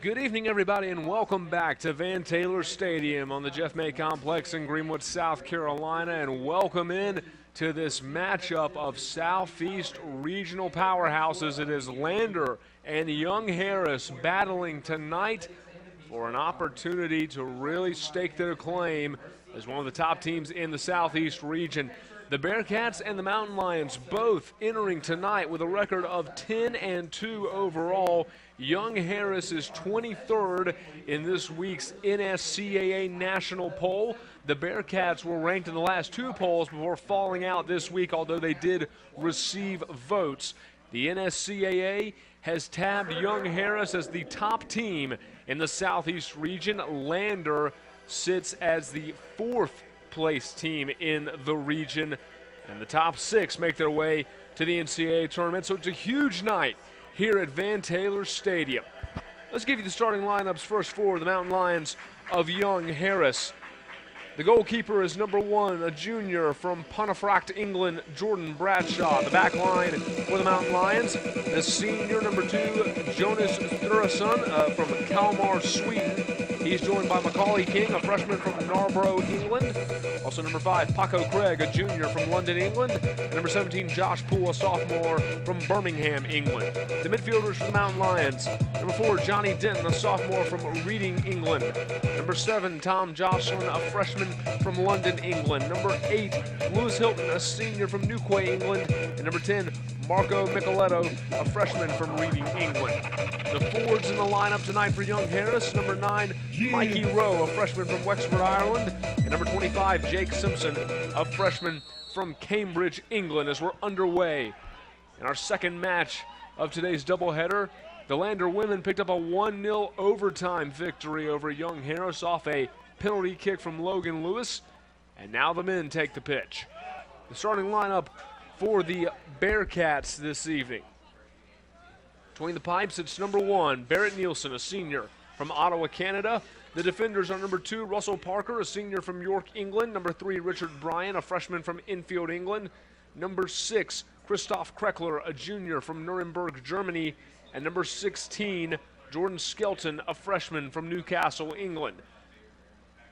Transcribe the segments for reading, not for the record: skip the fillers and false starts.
Good evening, everybody, and welcome back to Van Taylor Stadium on the Jeff May Complex in Greenwood, South Carolina, and welcome in to this matchup of Southeast regional powerhouses. It is Lander and Young Harris battling tonight for an opportunity to really stake their claim as one of the top teams in the Southeast region. The Bearcats and the Mountain Lions both entering tonight with a record of 10-2 overall. Young Harris is 23rd in this week's NSCAA national poll. The Bearcats were ranked in the last two polls before falling out this week, although they did receive votes. The NSCAA has tabbed Young Harris as the top team in the Southeast region. Lander sits as the fourth place team in the region, and the top six make their way to the NCAA tournament. So it's a huge night here at Van Taylor Stadium. Let's give you the starting lineups first for the Mountain Lions of Young Harris. The goalkeeper is number 1, a junior from Pontefract, England, Jordan Bradshaw. The back line for the Mountain Lions, the senior, number 2, Jonas Thuresson from Kalmar, Sweden. He's joined by Macaulay King, a freshman from Narborough, England. Also number 5, Paco Craig, a junior from London, England. And number 17, Josh Poole, a sophomore from Birmingham, England. The midfielders for the Mountain Lions, number 4, Johnny Denton, a sophomore from Reading, England. Number 7, Tom Jocelyn, a freshman from London, England. Number 8, Lewis Hilton, a senior from Newquay, England. And number 10, Marco Micheletto, a freshman from Reading, England. The forwards in the lineup tonight for Young Harris, number 9, Mikey Rowe, a freshman from Wexford, Ireland. And number 25, Jake Simpson, a freshman from Cambridge, England. As we're underway in our second match of today's doubleheader, the Lander women picked up a 1-0 overtime victory over Young Harris off a penalty kick from Logan Lewis. And now the men take the pitch. The starting lineup for the Bearcats this evening. Between the pipes, it's number 1, Barrett Nielsen, a senior from Ottawa, Canada. The defenders are number 2, Russell Parker, a senior from York, England. Number 3, Richard Bryan, a freshman from Enfield, England. Number 6, Christoph Kreckler, a junior from Nuremberg, Germany. And number 16, Jordan Skelton, a freshman from Newcastle, England.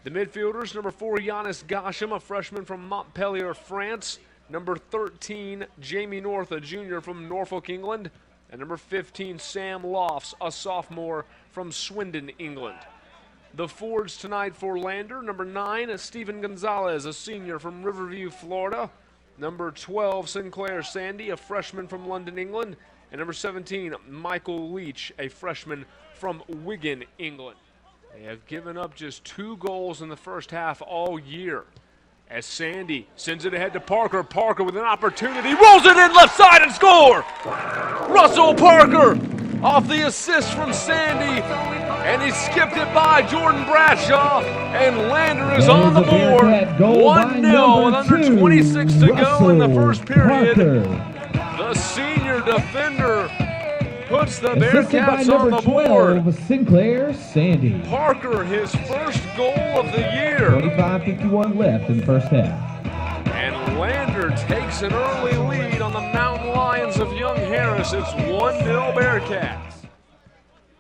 The midfielders, number 4, Giannis Gasham, a freshman from Montpellier, France. Number 13, Jamie North, a junior from Norfolk, England. And number 15, Sam Lofts, a sophomore from Swindon, England. The forwards tonight for Lander, number 9, Stephen Gonzalez, a senior from Riverview, Florida. Number 12, Sinclair Sandy, a freshman from London, England. And number 17, Michael Leach, a freshman from Wigan, England. They have given up just 2 goals in the first half all year. As Sandy sends it ahead to Parker. Parker with an opportunity, rolls it in left side and score! Russell Parker off the assist from Sandy, and he skipped it by Jordan Bradshaw, and Lander is on the board. 1-0 with under 26 to go in the first period. The senior defender puts the Bearcats on the board. 12, Sinclair Sandy. Parker, his first goal of the year. 25:51 left in the first half. And Lander takes an early lead on the Mountain Lions of Young Harris. It's 1-0 Bearcats.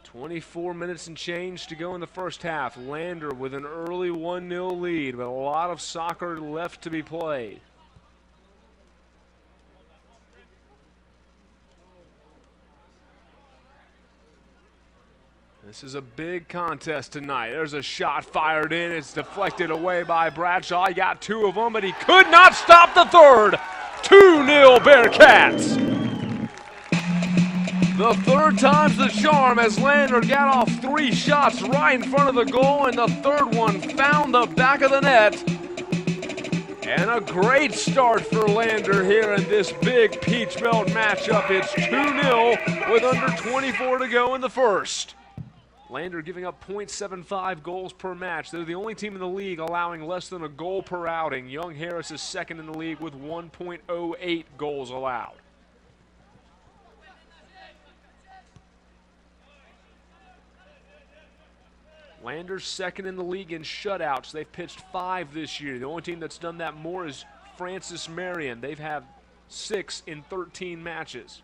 24 minutes and change to go in the first half. Lander with an early 1-0 lead, but a lot of soccer left to be played. This is a big contest tonight. There's a shot fired in. It's deflected away by Bradshaw. He got 2 of them, but he could not stop the third. 2-0 Bearcats. The third time's the charm as Lander got off 3 shots right in front of the goal, and the third one found the back of the net. And a great start for Lander here in this big Peach Belt matchup. It's 2-0 with under 24 to go in the first. Lander giving up .75 goals per match. They're the only team in the league allowing less than a goal per outing. Young Harris is second in the league with 1.08 goals allowed. Lander's second in the league in shutouts. They've pitched 5 this year. The only team that's done that more is Francis Marion. They've had 6 in 13 matches.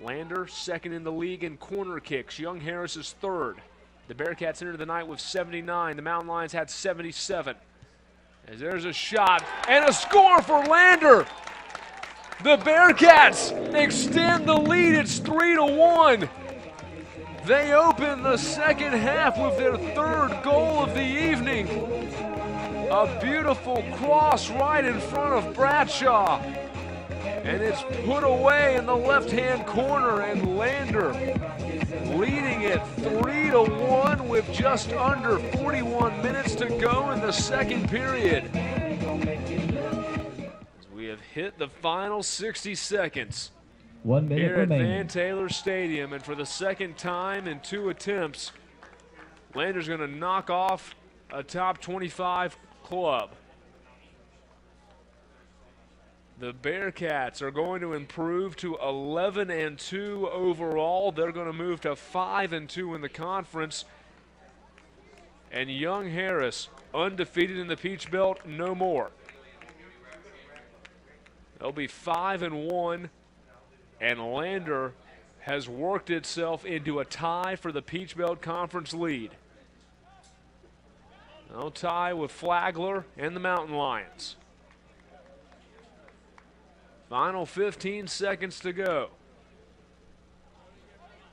Lander second in the league in corner kicks. Young Harris is third. The Bearcats entered the night with 79. The Mountain Lions had 77. As there's a shot and a score for Lander. The Bearcats extend the lead. It's 3-1. They open the second half with their third goal of the evening. A beautiful cross right in front of Bradshaw. And it's put away in the left-hand corner, and Lander leading it 3-1 with just under 41 minutes to go in the second period. As we have hit the final 60 seconds 1 minute here at remaining. Van Taylor Stadium, and for the second time in 2 attempts, Lander's going to knock off a top 25 club. The Bearcats are going to improve to 11-2 overall. They're going to move to 5-2 in the conference. And Young Harris, undefeated in the Peach Belt, no more. They'll be 5-1, and Lander has worked itself into a tie for the Peach Belt Conference lead. They'll tie with Flagler and the Mountain Lions. Final 15 seconds to go.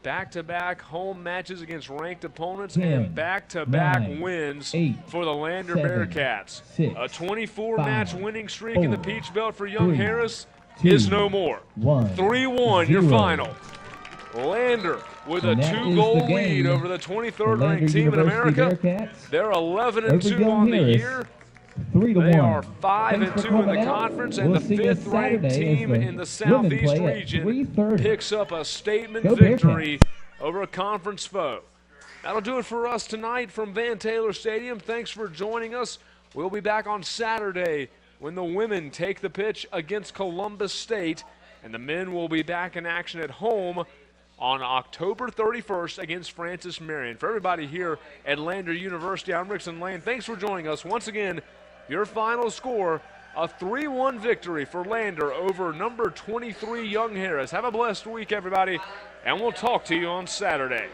Back-to-back home matches against ranked opponents 10, and back-to-back 9, wins 8, for the Lander 7, Bearcats. 6, A 24-match 5, winning streak in the 4, Peach Belt for Young 3, Harris 2, is no more. 1, 3-1 your 0. final. Lander with And a that is 2-goal the game. lead over the 23rd The ranked team in University America. Bearcats They're over 11-2 Young on the Harris, year. 3-1. They are Thanks for 5-2 in coming the out. conference, and We'll the see you 5th ranked Saturday as team the in the women Southeast play at region 3:30. picks up a statement Go victory over a conference foe. That'll do it for us tonight from Van Taylor Stadium. Thanks for joining us. We'll be back on Saturday when the women take the pitch against Columbus State, and the men will be back in action at home on October 31st against Francis Marion. For everybody here at Lander University, I'm Rixon Lane. Thanks for joining us. Once again, your final score, a 3-1 victory for Lander over number 23 Young Harris. Have a blessed week, everybody, and we'll talk to you on Saturday.